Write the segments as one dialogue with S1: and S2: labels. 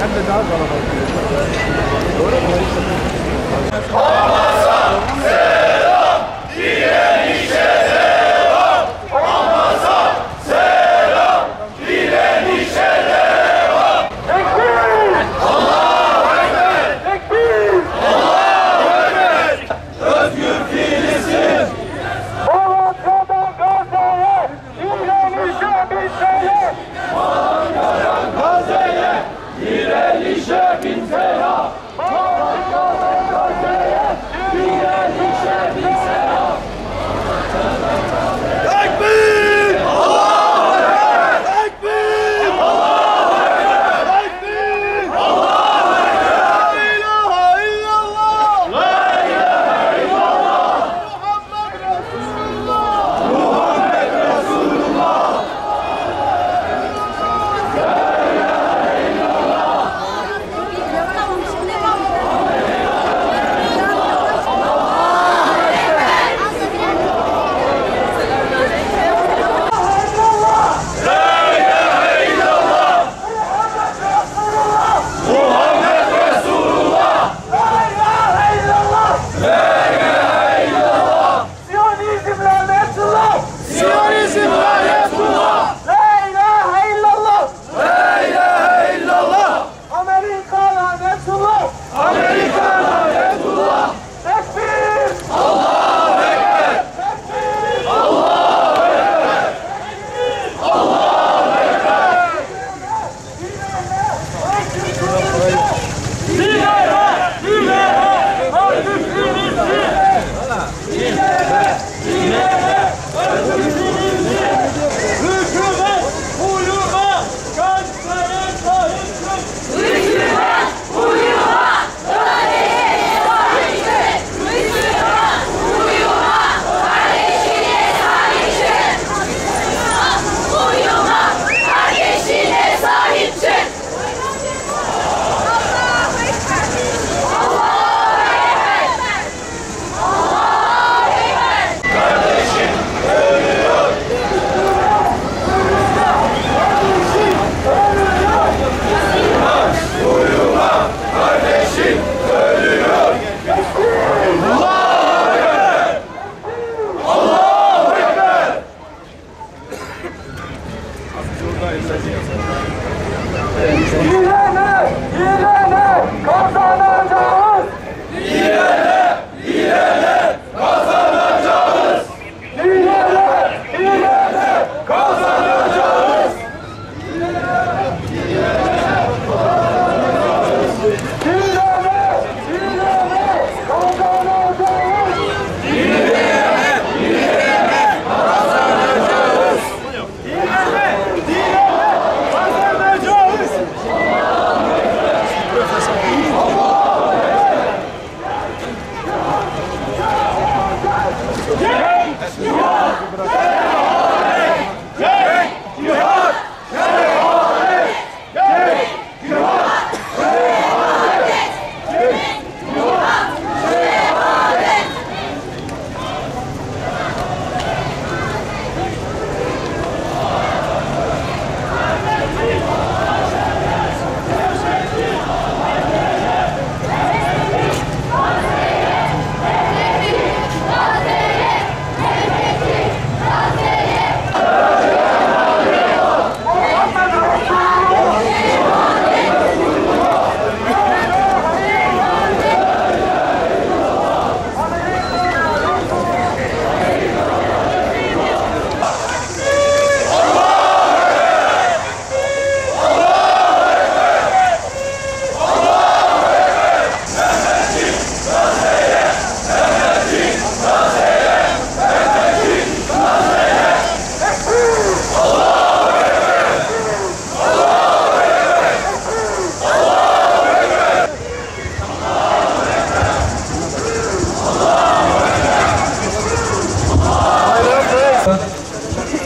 S1: Hem de daha kalabalık. Doğru mu?
S2: Hamas'a selam, direnişe devam. Hamas'a selam, direnişe devam. Tekbir! Allahu Ekber! Tekbir! Allahu Ekber! Özgür Filistin! Malatya'dan Gazze'ye, direnişe bin sene! Malatya'dan Gazze'ye, direnişe bin sene!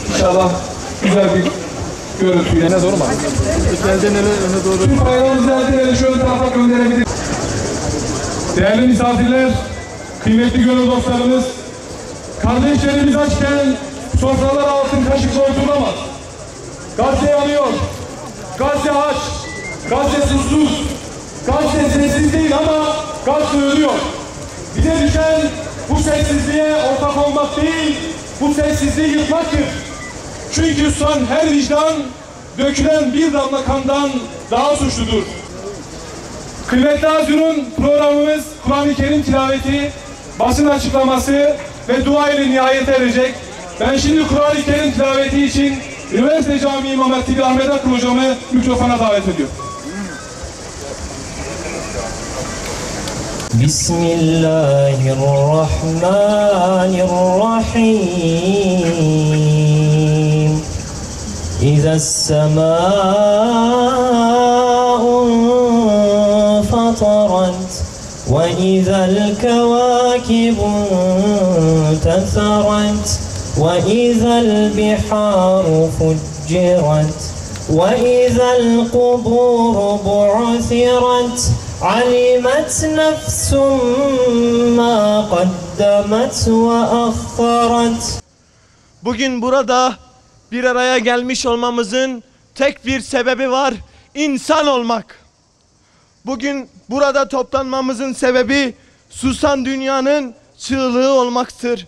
S3: İnşallah güzel bir görüntüyle.
S1: Ne doğru mu? Öne doğru.
S3: Tüm bayram ziyaretleri şöyle tarafa gönderebilir. Değerli misafirler, kıymetli gönül dostlarımız, kardeşlerimiz açken sofralar altın kaşıkla oturamaz. Gazze yanıyor, Gazze aç, Gazze susuz, Gazze sessiz değil ama Gazze ölüyor. Bize düşen bu sessizliğe ortak olmak değil, bu sessizliği yıkmaktır. Çünkü susan her vicdan, dökülen bir damla kandan daha suçludur. Kıymetli Azur'un programımız Kur'an-ı Kerim tilaveti, basın açıklaması ve dua ile nihayete erecek. Ben şimdi Kur'an-ı Kerim tilaveti için Üniversite Camii İmam Hatip Ahmet Akın hocamı mikrofona davet ediyor.
S4: Bismillahirrahmanirrahim. İzes-semâ'u fatarat ve izel kevâkibu teserat ve izel bihâru fuccirat ve izel kubûru bu'sirat alimet nefsum ma kaddemet ve ahharat.
S5: Bugün burada bir araya gelmiş olmamızın tek bir sebebi var: insan olmak. Bugün burada toplanmamızın sebebi susan dünyanın çığlığı olmaktır.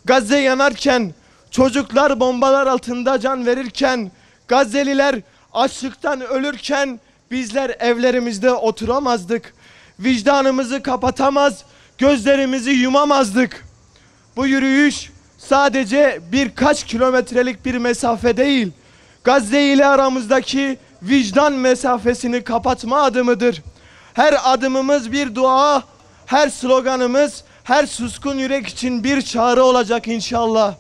S5: Gazze yanarken, çocuklar bombalar altında can verirken, Gazze'liler açlıktan ölürken bizler evlerimizde oturamazdık. Vicdanımızı kapatamaz, gözlerimizi yumamazdık. Bu yürüyüş sadece birkaç kilometrelik bir mesafe değil, Gazze ile aramızdaki vicdan mesafesini kapatma adımıdır. Her adımımız bir dua, her sloganımız, her suskun yürek için bir çağrı olacak inşallah.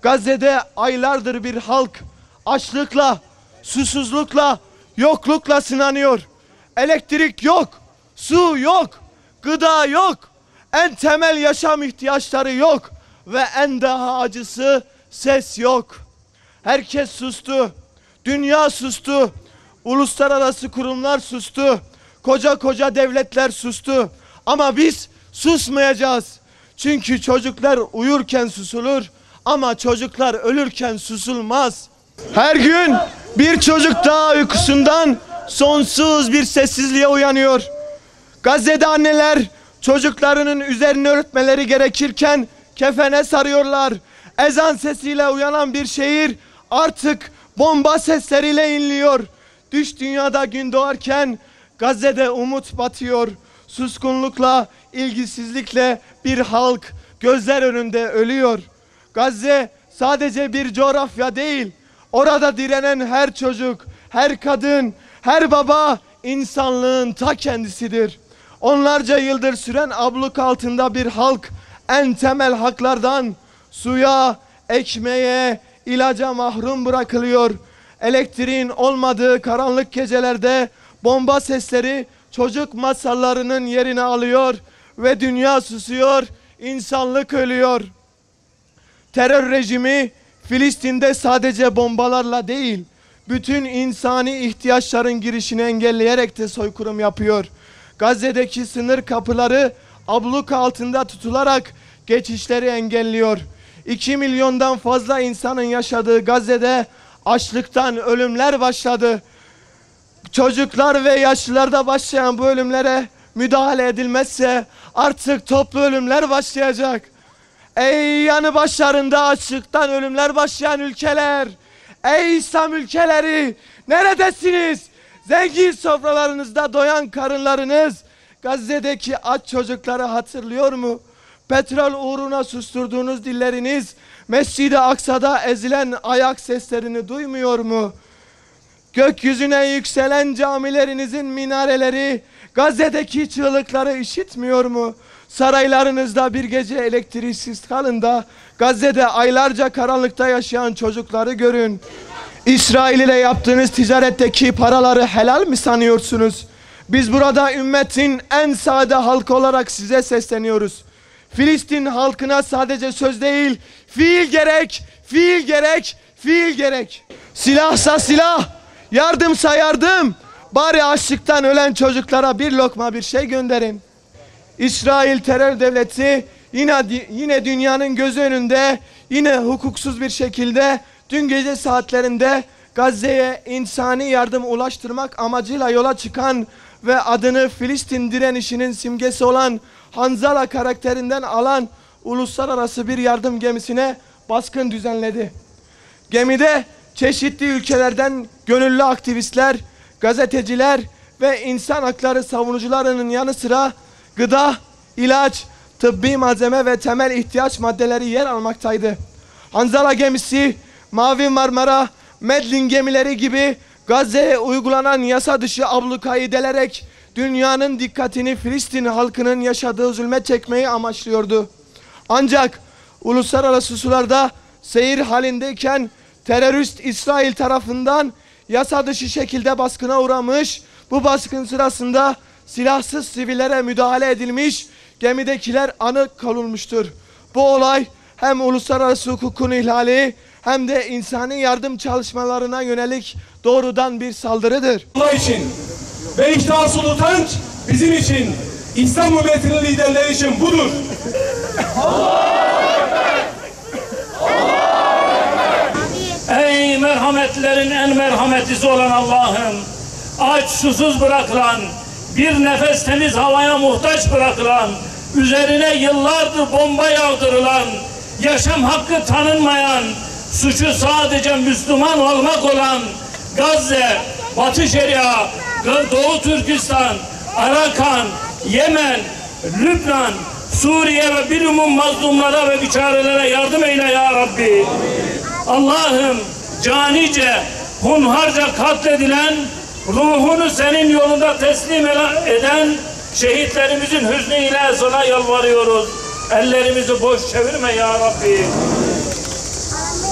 S5: Gazze'de aylardır bir halk açlıkla, susuzlukla, yoklukla sınanıyor. Elektrik yok, su yok, gıda yok, en temel yaşam ihtiyaçları yok ve en daha acısı ses yok. Herkes sustu, dünya sustu, uluslararası kurumlar sustu, koca koca devletler sustu. Ama biz susmayacağız. Çünkü çocuklar uyurken susulur ama çocuklar ölürken susulmaz. Her gün bir çocuk daha uykusundan sonsuz bir sessizliğe uyanıyor. Gazze'de anneler çocuklarının üzerini örtmeleri gerekirken kefene sarıyorlar. Ezan sesiyle uyanan bir şehir artık bomba sesleriyle inliyor. Düş dünyada gün doğarken Gazze'de umut batıyor. Suskunlukla, ilgisizlikle bir halk gözler önünde ölüyor. Gazze sadece bir coğrafya değil. Orada direnen her çocuk, her kadın, her baba insanlığın ta kendisidir. Onlarca yıldır süren abluk altında bir halk en temel haklardan suya, ekmeğe, ilaca mahrum bırakılıyor. Elektriğin olmadığı karanlık gecelerde bomba sesleri çocuk masallarının yerini alıyor ve dünya susuyor, insanlık ölüyor. Terör rejimi Filistin'de sadece bombalarla değil, bütün insani ihtiyaçların girişini engelleyerek de soykırım yapıyor. Gazze'deki sınır kapıları abluk altında tutularak geçişleri engelliyor. 2 milyondan fazla insanın yaşadığı Gazze'de açlıktan ölümler başladı. Çocuklar ve yaşlılarda başlayan bu ölümlere müdahale edilmezse artık toplu ölümler başlayacak. Ey yanı başlarında açlıktan ölümler başlayan ülkeler, ey İslam ülkeleri, neredesiniz? Zengin sofralarınızda doyan karınlarınız Gazze'deki aç çocukları hatırlıyor mu? Petrol uğruna susturduğunuz dilleriniz Mescid-i Aksa'da ezilen ayak seslerini duymuyor mu? Gökyüzüne yükselen camilerinizin minareleri Gazze'deki çığlıkları işitmiyor mu? Saraylarınızda bir gece elektriksiz kalın da Gazze'de aylarca karanlıkta yaşayan çocukları görün. İsrail ile yaptığınız ticaretteki paraları helal mi sanıyorsunuz? Biz burada ümmetin en sade halkı olarak size sesleniyoruz. Filistin halkına sadece söz değil, fiil gerek, fiil gerek, fiil gerek. Silahsa silah, yardımsa yardım. Bari açlıktan ölen çocuklara bir lokma bir şey gönderin. İsrail terör devleti yine dünyanın gözü önünde, yine hukuksuz bir şekilde dün gece saatlerinde Gazze'ye insani yardım ulaştırmak amacıyla yola çıkan ve adını Filistin direnişinin simgesi olan Hanzala karakterinden alan uluslararası bir yardım gemisine baskın düzenledi. Gemide çeşitli ülkelerden gönüllü aktivistler, gazeteciler ve insan hakları savunucularının yanı sıra gıda, ilaç, tıbbi malzeme ve temel ihtiyaç maddeleri yer almaktaydı. Hanzala gemisi, Mavi Marmara, Medlin gemileri gibi Gazze'ye uygulanan yasa dışı ablukayı delerek dünyanın dikkatini Filistin halkının yaşadığı zulme çekmeyi amaçlıyordu. Ancak uluslararası sularda seyir halindeyken terörist İsrail tarafından yasa dışı şekilde baskına uğramış, bu baskın sırasında silahsız sivillere müdahale edilmiş, gemidekiler anık kalınmıştır. Bu olay hem uluslararası hukukun ihlali hem de insani yardım çalışmalarına yönelik doğrudan bir saldırıdır.
S3: Allah için ve ihtiyasıl utanç bizim için, İslam ümmetinin liderleri için budur.
S6: Ey merhametlerin en merhametlisi olan Allah'ım, aç susuz bırakılan, bir nefes temiz havaya muhtaç bırakılan, üzerine yıllardır bomba yağdırılan, yaşam hakkı tanınmayan, suçu sadece Müslüman olmak olan Gazze, Batı Şeria, Doğu Türkistan, Arakan, Yemen, Lübnan, Suriye ve bilumum mazlumlara ve biçarelere yardım eyle ya Rabbi. Allah'ım canice, hunharca katledilen, ruhunu senin yolunda teslim eden şehitlerimizin hüznüyle sana yalvarıyoruz. Ellerimizi boş çevirme ya Rabbi.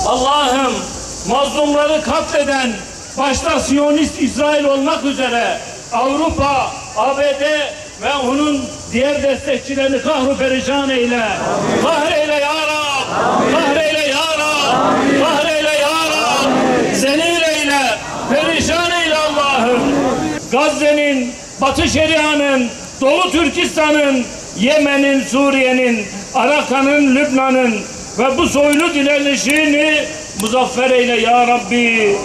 S6: Allah'ım mazlumları katleden, başta Siyonist İsrail olmak üzere Avrupa, ABD ve onun diğer destekçilerini kahru perişan eyle. Kahreyle ya Rab. Kahreyle ya Rab. Kahreyle ya Rab. Zelil eyle. Perişan eyle Allah'ım. Gazze'nin, Batı Şeria'nın, Doğu Türkistan'ın, Yemen'in, Suriye'nin, Arakan'ın, Lübnan'ın ve bu soylu direnişini muzaffer eyle ya Rabbi.